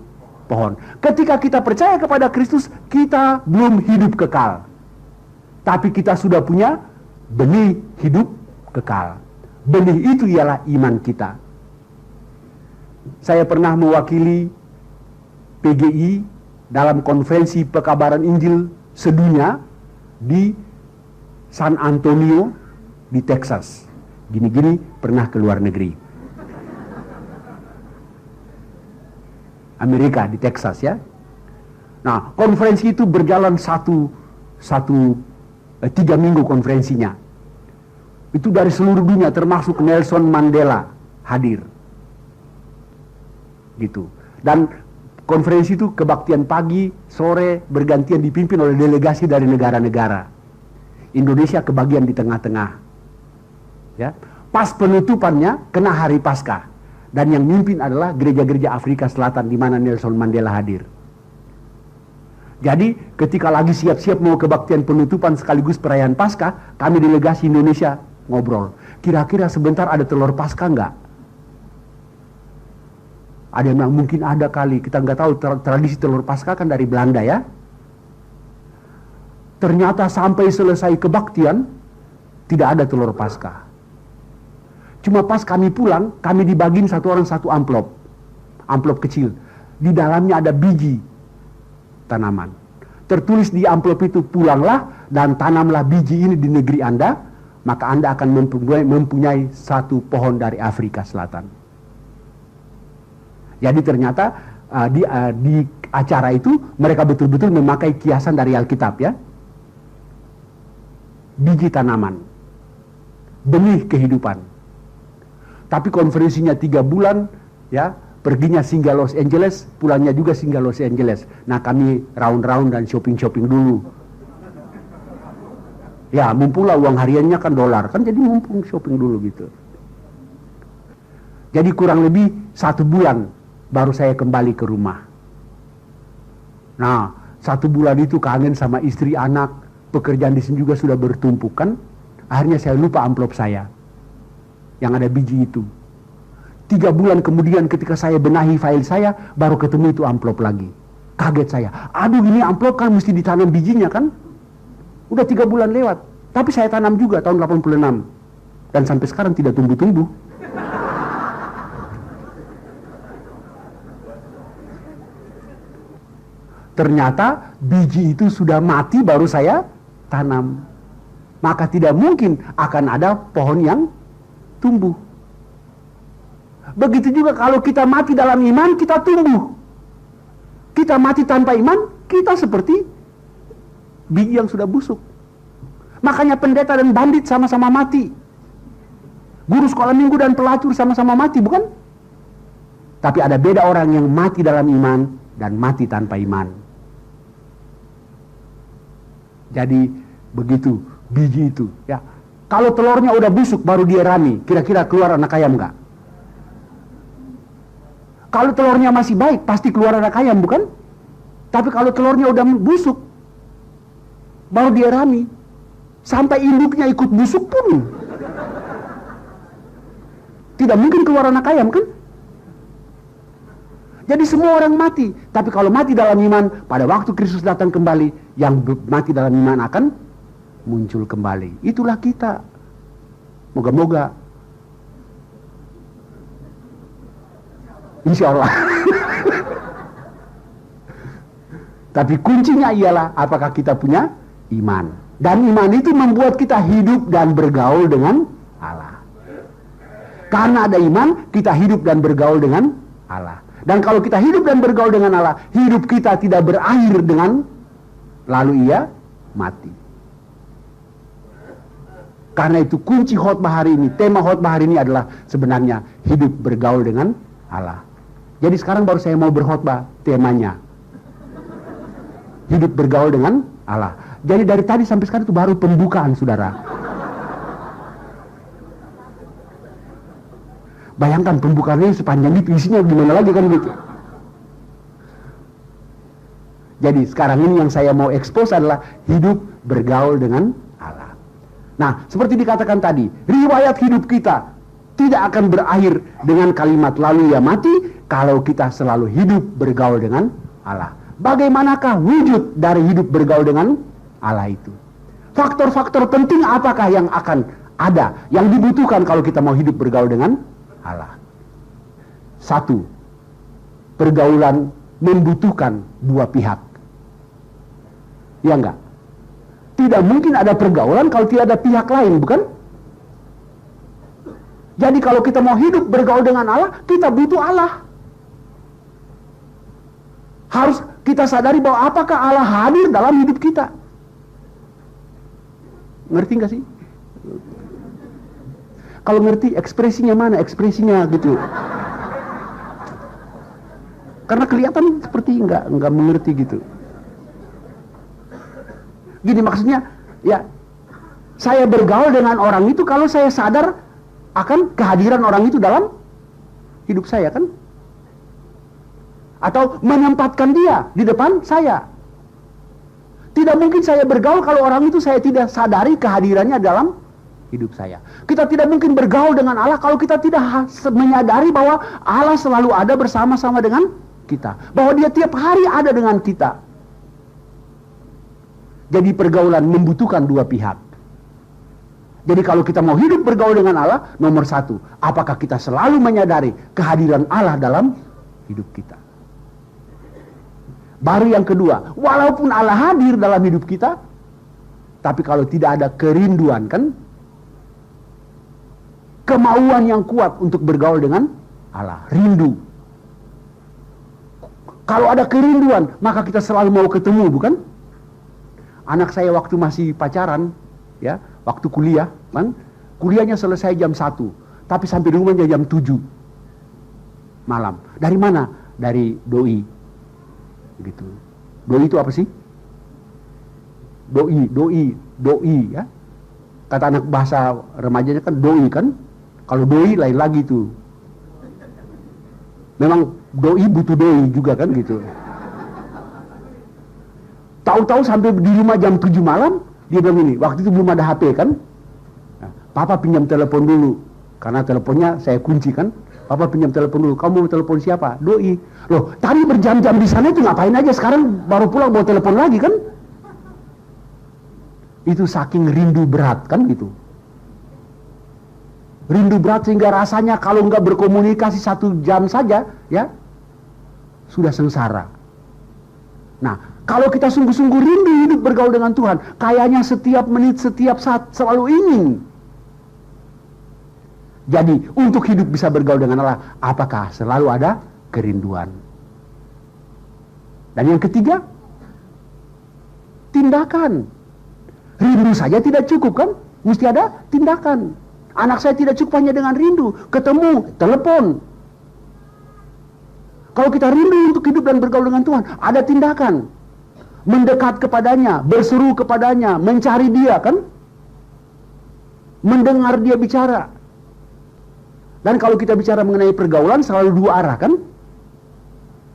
Speaker 1: pohon. Ketika kita percaya kepada Kristus, kita belum hidup kekal. Tapi kita sudah punya benih hidup kekal. Benih itu ialah iman kita. Saya pernah mewakili PGI dalam konferensi pekabaran Injil sedunia di San Antonio di Texas. Gini-gini pernah ke luar negeri. Amerika di Texas ya. Nah, konferensi itu berjalan 3 minggu konferensinya. Itu dari seluruh dunia termasuk Nelson Mandela hadir. Gitu. Dan konferensi itu kebaktian pagi, sore, bergantian dipimpin oleh delegasi dari negara-negara. Indonesia kebagian di tengah-tengah. Ya. Pas penutupannya kena hari Paskah. Dan yang mimpin adalah gereja-gereja Afrika Selatan di mana Nelson Mandela hadir. Jadi ketika lagi siap-siap mau kebaktian penutupan sekaligus perayaan Paskah, kami delegasi Indonesia ngobrol. Kira-kira sebentar ada telur Paskah enggak? Ada yang bilang mungkin ada kali, kita nggak tahu, tradisi telur Paskah kan dari Belanda ya. Ternyata sampai selesai kebaktian tidak ada telur Paskah. Cuma pas kami pulang, kami dibagiin satu orang satu amplop kecil. Di dalamnya ada biji tanaman. Tertulis di amplop itu, pulanglah dan tanamlah biji ini di negeri Anda, maka Anda akan mempunyai satu pohon dari Afrika Selatan. Jadi ternyata di acara itu mereka betul-betul memakai kiasan dari Alkitab ya. biji tanaman, benih kehidupan. Tapi konferensinya 3 bulan, ya, perginya singgah Los Angeles, pulangnya juga singgah Los Angeles. Nah, kami round-round dan shopping-shopping dulu. Ya, mumpung lah uang hariannya kan dolar, kan jadi mumpung shopping dulu gitu. Jadi kurang lebih 1 bulan baru saya kembali ke rumah. Nah, 1 bulan itu kangen sama istri, anak, pekerjaan di sini juga sudah bertumpuk kan. Akhirnya saya lupa amplop saya yang ada biji itu. 3 bulan kemudian ketika saya benahi file saya, baru ketemu itu amplop lagi. Kaget saya. Aduh, ini amplop kan mesti ditanam bijinya kan? Udah 3 bulan lewat. Tapi saya tanam juga tahun 86. Dan sampai sekarang tidak tumbuh-tumbuh. Ternyata biji itu sudah mati baru saya tanam. Maka tidak mungkin akan ada pohon yang tumbuh. Begitu juga kalau kita mati dalam iman, kita tumbuh. Kita mati tanpa iman, kita seperti biji yang sudah busuk. Makanya pendeta dan bandit sama-sama mati. Guru sekolah minggu dan pelacur sama-sama mati, bukan? Tapi ada beda orang yang mati dalam iman dan mati tanpa iman. Jadi begitu biji itu, ya. Kalau telurnya udah busuk baru dia rami, kira-kira keluar anak ayam nggak? Kalau telurnya masih baik pasti keluar anak ayam, bukan? Tapi kalau telurnya udah busuk baru dia rami, sampai induknya ikut busuk pun tidak mungkin keluar anak ayam kan? Jadi semua orang mati. Tapi kalau mati dalam iman, pada waktu Kristus datang kembali, yang mati dalam iman akan muncul kembali. Itulah kita. Moga-moga. Insya Allah. Tapi kuncinya ialah apakah kita punya iman. Dan iman itu membuat kita hidup dan bergaul dengan Allah. Karena ada iman, kita hidup dan bergaul dengan Allah. Dan kalau kita hidup dan bergaul dengan Allah, hidup kita tidak berakhir dengan lalu ia mati. Karena itu kunci khotbah hari ini, tema khotbah hari ini adalah sebenarnya hidup bergaul dengan Allah. Jadi sekarang baru saya mau berkhotbah, temanya hidup bergaul dengan Allah. Jadi dari tadi sampai sekarang itu baru pembukaan, saudara. Bayangkan pembukaannya sepanjang itu, isinya gimana lagi kan gitu. Jadi sekarang ini yang saya mau expose adalah hidup bergaul dengan Allah. Nah, seperti dikatakan tadi, riwayat hidup kita tidak akan berakhir dengan kalimat lalu ia mati kalau kita selalu hidup bergaul dengan Allah. Bagaimanakah wujud dari hidup bergaul dengan Allah itu? Faktor-faktor penting apakah yang akan ada, yang dibutuhkan kalau kita mau hidup bergaul dengan Allah? 1. Pergaulan membutuhkan dua pihak. Ya enggak? Tidak mungkin ada pergaulan kalau tidak ada pihak lain, bukan? Jadi kalau kita mau hidup bergaul dengan Allah, kita butuh Allah. Harus kita sadari bahwa apakah Allah hadir dalam hidup kita. Ngerti nggak sih? Kalau ngerti, ekspresinya mana? Ekspresinya gitu. Karena kelihatan seperti nggak mengerti gitu. Gini maksudnya, ya, saya bergaul dengan orang itu kalau saya sadar akan kehadiran orang itu dalam hidup saya kan? Atau menempatkan dia di depan saya. Tidak mungkin saya bergaul kalau orang itu saya tidak sadari kehadirannya dalam hidup saya. Kita tidak mungkin bergaul dengan Allah kalau kita tidak menyadari bahwa Allah selalu ada bersama-sama dengan kita. Bahwa dia tiap hari ada dengan kita. Jadi pergaulan membutuhkan dua pihak. Jadi kalau kita mau hidup bergaul dengan Allah, nomor 1, apakah kita selalu menyadari kehadiran Allah dalam hidup kita? Baru yang kedua, walaupun Allah hadir dalam hidup kita, tapi kalau tidak ada kerinduan kan, kemauan yang kuat untuk bergaul dengan Allah, rindu. Kalau ada kerinduan, maka kita selalu mau ketemu, bukan? Anak saya waktu masih pacaran, ya, waktu kuliah, kan? Kuliahnya selesai jam 1, tapi sampai di rumahnya jam 7 malam. Dari mana? Dari doi. Gitu. Doi itu apa sih? Doi ya. Kata anak bahasa remajanya kan doi kan. Kalau doi lain lagi tuh. Memang doi butuh doi juga kan gitu. Tahu-tahu sampai di rumah jam 7 malam, dia bilang ini, waktu itu belum ada HP kan. Nah, Papa pinjam telepon dulu. Karena teleponnya saya kunci kan. Papa pinjam telepon dulu. Kamu mau telepon siapa? Doi. Loh, tadi berjam-jam di sana itu ngapain aja? Sekarang baru pulang bawa telepon lagi kan? Itu saking rindu berat kan gitu. Rindu berat sehingga rasanya kalau nggak berkomunikasi 1 jam saja, ya sudah sengsara. Nah, kalau kita sungguh-sungguh rindu hidup bergaul dengan Tuhan, kayaknya setiap menit, setiap saat selalu ingin. Jadi, untuk hidup bisa bergaul dengan Allah, apakah selalu ada kerinduan? Dan yang ketiga, tindakan. Rindu saja tidak cukup kan? Mesti ada tindakan. Anak saya tidak cukup hanya dengan rindu, ketemu, telepon. Kalau kita rindu untuk hidup dan bergaul dengan Tuhan, ada tindakan. Mendekat kepadanya, berseru kepadanya, mencari dia kan? Mendengar dia bicara. Dan kalau kita bicara mengenai pergaulan selalu 2 arah kan?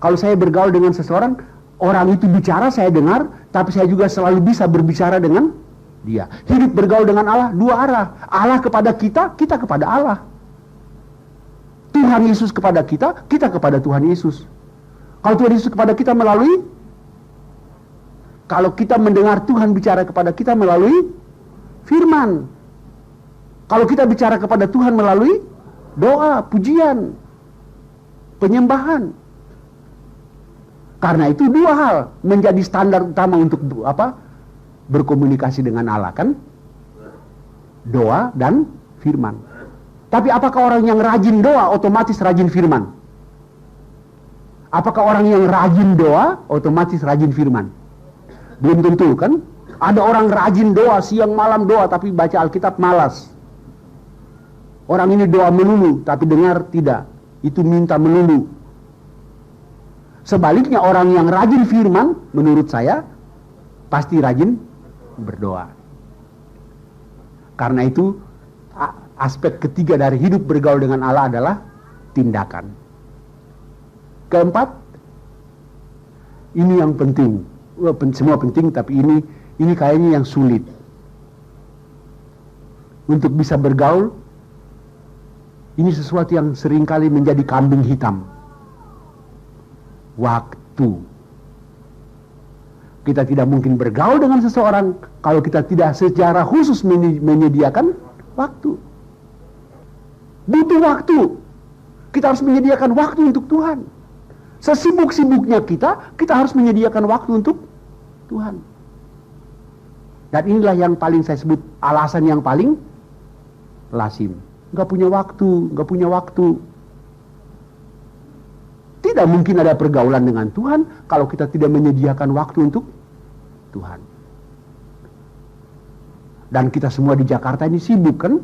Speaker 1: Kalau saya bergaul dengan seseorang, orang itu bicara, saya dengar, tapi saya juga selalu bisa berbicara dengan dia. Hidup bergaul dengan Allah 2 arah. Allah kepada kita, kita kepada Allah. Tuhan Yesus kepada kita, kita kepada Tuhan Yesus. Kalau Tuhan Yesus kepada kita melalui, kalau kita mendengar Tuhan bicara kepada kita melalui firman. Kalau kita bicara kepada Tuhan melalui doa, pujian, penyembahan. Karena itu 2 hal menjadi standar utama untuk berkomunikasi dengan Allah kan? Doa dan firman. Tapi apakah orang yang rajin doa otomatis rajin firman? Apakah orang yang rajin doa otomatis rajin firman? Belum tentu kan? Ada orang rajin doa, siang malam doa, tapi baca Alkitab malas. Orang ini doa melulu, tapi dengar tidak. Itu minta melulu. Sebaliknya orang yang rajin firman, menurut saya, pasti rajin berdoa. Karena itu aspek ketiga dari hidup bergaul dengan Allah adalah tindakan. Keempat, ini yang penting. Semua penting, tapi ini kayaknya yang sulit. Untuk bisa bergaul, ini sesuatu yang seringkali menjadi kambing hitam. Waktu. Kita tidak mungkin bergaul dengan seseorang kalau kita tidak secara khusus menyediakan waktu. Butuh waktu. Kita harus menyediakan waktu untuk Tuhan. Sesibuk-sibuknya kita harus menyediakan waktu untuk Tuhan. Dan inilah yang paling saya sebut alasan yang paling lazim. Nggak punya waktu. Tidak mungkin ada pergaulan dengan Tuhan kalau kita tidak menyediakan waktu untuk Tuhan. Dan kita semua di Jakarta ini sibuk kan?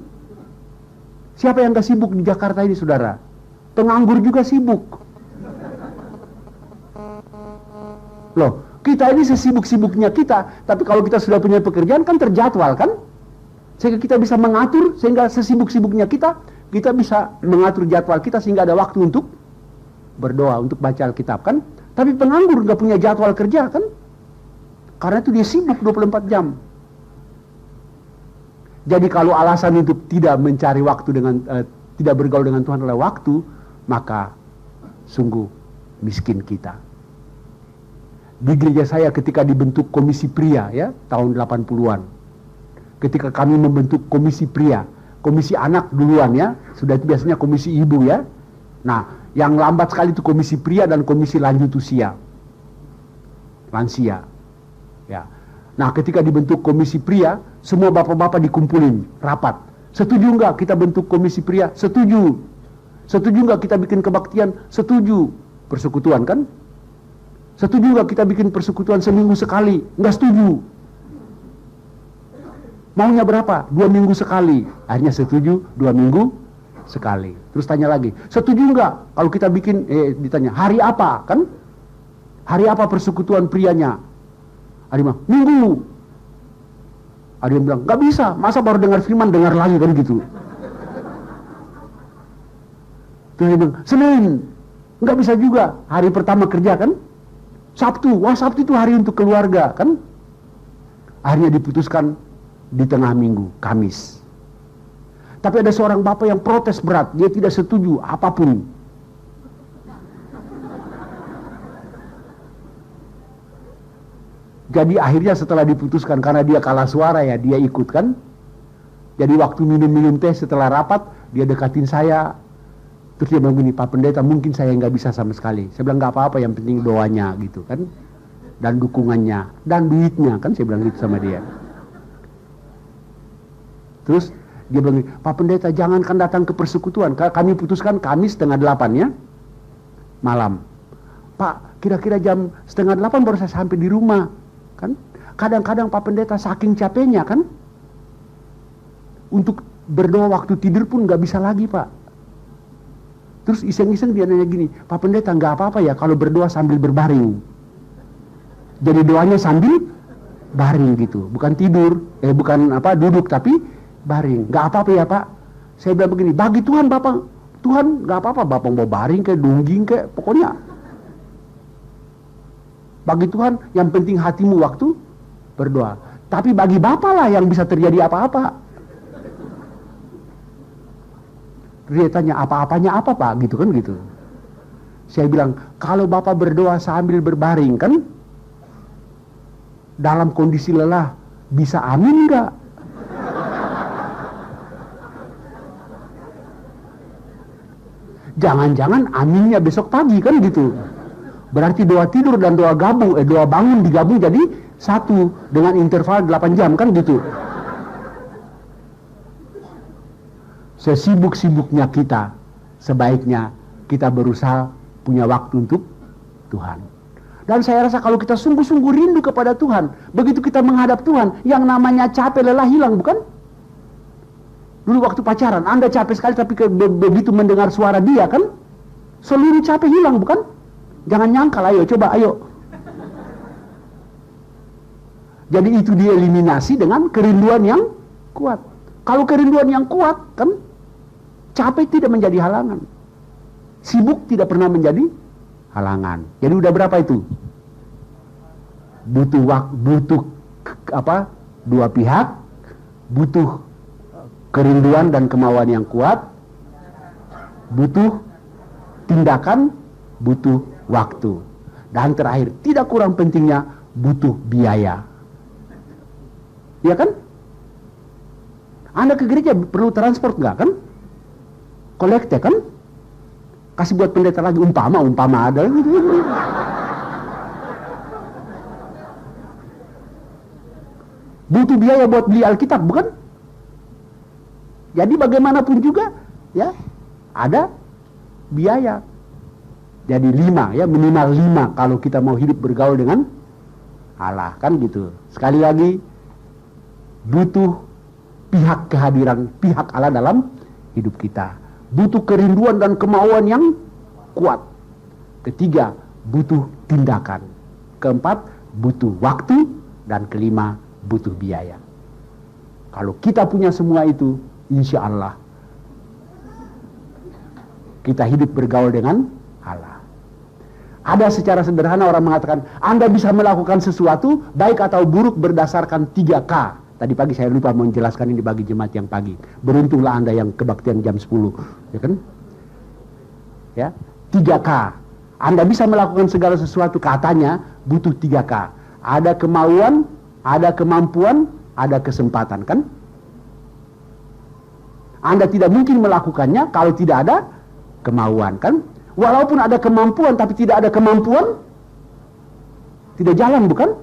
Speaker 1: Siapa yang gak sibuk di Jakarta ini, saudara? Penganggur juga sibuk. Loh, kita ini sesibuk-sibuknya kita, tapi kalau kita sudah punya pekerjaan kan terjadwal kan? Sehingga kita bisa mengatur, sehingga sesibuk-sibuknya kita bisa mengatur jadwal kita sehingga ada waktu untuk berdoa, untuk baca Alkitab kan? Tapi penganggur gak punya jadwal kerja kan? Karena itu dia sibuk 24 jam. Jadi kalau alasan untuk tidak mencari waktu tidak bergaul dengan Tuhan adalah waktu, maka sungguh miskin kita. Di gereja saya ketika dibentuk komisi pria ya, tahun 80-an. Ketika kami membentuk komisi pria, komisi anak duluan ya, sudah itu biasanya komisi ibu ya. Nah, yang lambat sekali itu komisi pria dan komisi lanjut usia. Lansia. Ya. Nah, ketika dibentuk komisi pria, semua bapak-bapak dikumpulin, rapat. Setuju enggak kita bentuk komisi pria? Setuju. Setuju enggak kita bikin kebaktian? Setuju. Persekutuan kan? Setuju enggak kita bikin persekutuan seminggu sekali? Enggak setuju. Maunya berapa? 2 minggu sekali. Akhirnya setuju 2 minggu sekali. Terus tanya lagi, setuju nggak kalau kita bikin, ditanya, hari apa? Kan? Hari apa persekutuan prianya? Ada yang bilang, minggu. Ada yang bilang, nggak bisa, masa baru dengar firman, dengar lagi kan gitu. Terus dia bilang, Senin. Nggak bisa juga, hari pertama kerja kan? Sabtu, wah Sabtu itu hari untuk keluarga kan? Akhirnya diputuskan di tengah minggu, Kamis. Tapi ada seorang bapak yang protes berat, dia tidak setuju apapun. Jadi akhirnya setelah diputuskan, karena dia kalah suara ya, dia ikut kan. Jadi waktu minum-minum teh setelah rapat, dia dekatin saya. Terus dia bilang gini, Pak Pendeta mungkin saya nggak bisa sama sekali. Saya bilang nggak apa-apa, yang penting doanya gitu kan. Dan dukungannya, dan duitnya kan, saya bilang gitu sama dia. Terus dia bilang, Pak Pendeta jangankan datang ke persekutuan, kami putuskan Kamis 7:30 ya, malam. Pak, kira-kira jam 7:30 baru saya sampai di rumah. Kan? Kadang-kadang Pak Pendeta saking capeknya kan, untuk berdoa waktu tidur pun nggak bisa lagi Pak. Terus iseng-iseng dia nanya gini, Pak Pendeta nggak apa-apa ya kalau berdoa sambil berbaring. Jadi doanya sambil baring gitu, bukan tidur, bukan duduk tapi baring. Nggak apa-apa ya Pak. Saya bilang begini, bagi Tuhan Bapak, Tuhan nggak apa-apa, Bapak mau baring kayak dungging kayak, pokoknya bagi Tuhan yang penting hatimu waktu berdoa. Tapi bagi Bapak lah yang bisa terjadi apa-apa. Dia tanya apa-apanya apa Pak, gitu kan gitu. Saya bilang kalau Bapak berdoa sambil berbaring kan, dalam kondisi lelah bisa amin nggak? Jangan-jangan aminnya besok pagi kan gitu. Berarti doa tidur dan doa gabung, doa bangun digabung jadi satu dengan interval 8 jam kan gitu. Sesibuk-sibuknya kita, sebaiknya kita berusaha punya waktu untuk Tuhan. Dan saya rasa kalau kita sungguh-sungguh rindu kepada Tuhan, begitu kita menghadap Tuhan, yang namanya capek lelah hilang, bukan? Dulu waktu pacaran, Anda capek sekali tapi begitu mendengar suara dia kan, seluruh capek hilang, bukan? Jangan nyangkal, ayo coba, ayo. Jadi itu dieliminasi dengan kerinduan yang kuat. Kalau kerinduan yang kuat, kan, capek tidak menjadi halangan. Sibuk tidak pernah menjadi halangan. Jadi udah berapa itu? Butuh dua pihak, butuh kerinduan dan kemauan yang kuat, butuh tindakan, butuh waktu. Dan terakhir, tidak kurang pentingnya, butuh biaya. Iya kan? Anda ke gereja perlu transport nggak kan? Kolekte kan? Kasih buat pendeta lagi, umpama ada. Butuh biaya buat beli Alkitab, bukan? Jadi bagaimanapun juga, ya, ada biaya. Jadi 5, ya, minimal 5 kalau kita mau hidup bergaul dengan Allah, kan gitu. Sekali lagi, butuh kehadiran pihak Allah dalam hidup kita. Butuh kerinduan dan kemauan yang kuat. Ketiga, butuh tindakan. Keempat, butuh waktu. Dan kelima, butuh biaya. Kalau kita punya semua itu, insya Allah kita hidup bergaul dengan Allah. Ada secara sederhana orang mengatakan, Anda bisa melakukan sesuatu baik atau buruk berdasarkan 3K. Tadi pagi saya lupa menjelaskan ini bagi jemaat yang pagi. Beruntunglah Anda yang kebaktian jam 10, ya kan? Ya, 3K. Anda bisa melakukan segala sesuatu, katanya butuh 3K. Ada kemauan, ada kemampuan, ada kesempatan, kan? Anda tidak mungkin melakukannya kalau tidak ada kemauan, kan? Walaupun ada kemampuan tapi tidak ada kemampuan, tidak jalan, bukan?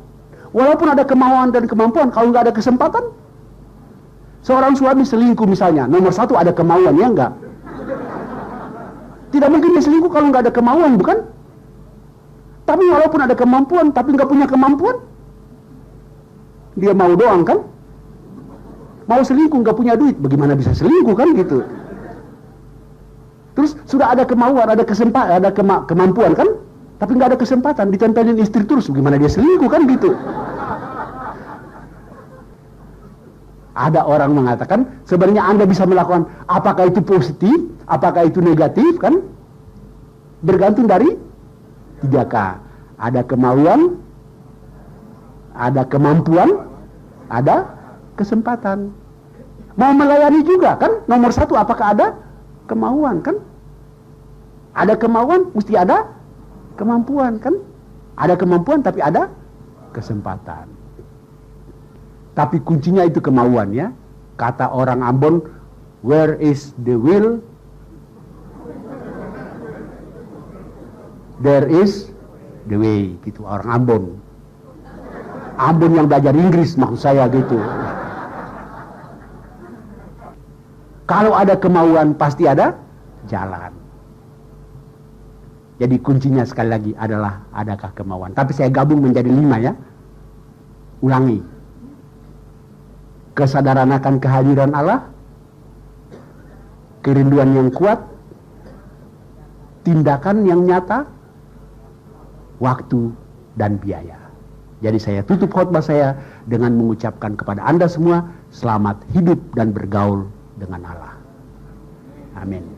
Speaker 1: Walaupun ada kemauan dan kemampuan, kalau nggak ada kesempatan, seorang suami selingkuh misalnya, nomor 1 ada kemauan, ya enggak? Tidak mungkin dia selingkuh kalau nggak ada kemauan, bukan? Tapi walaupun ada kemampuan, tapi nggak punya kemampuan, dia mau doang, kan? mau selingkuh nggak punya duit, bagaimana bisa selingkuh kan gitu. Terus sudah ada kemauan, ada kesempatan, ada kemampuan kan, tapi nggak ada kesempatan, ditempelin istri terus, bagaimana dia selingkuh kan gitu. Ada orang mengatakan sebenarnya Anda bisa melakukan, apakah itu positif, apakah itu negatif kan, bergantung dari 3K. Ada kemauan, ada kemampuan, ada kesempatan. Mau melayani juga kan, nomor 1 apakah ada kemauan kan. Ada kemauan mesti ada kemampuan kan. Ada kemampuan tapi ada kesempatan. Tapi kuncinya itu kemauan ya. Kata orang Ambon, where is the will, there is the way, gitu orang Ambon. Ambon yang belajar Inggris maksud saya gitu. Kalau ada kemauan pasti ada jalan. Jadi kuncinya sekali lagi adalah adakah kemauan. Tapi saya gabung menjadi 5 ya. Ulangi. Kesadaran akan kehadiran Allah, kerinduan yang kuat, tindakan yang nyata, waktu dan biaya. Jadi saya tutup khotbah saya dengan mengucapkan kepada Anda semua, selamat hidup dan bergaul dengan Allah. Amin.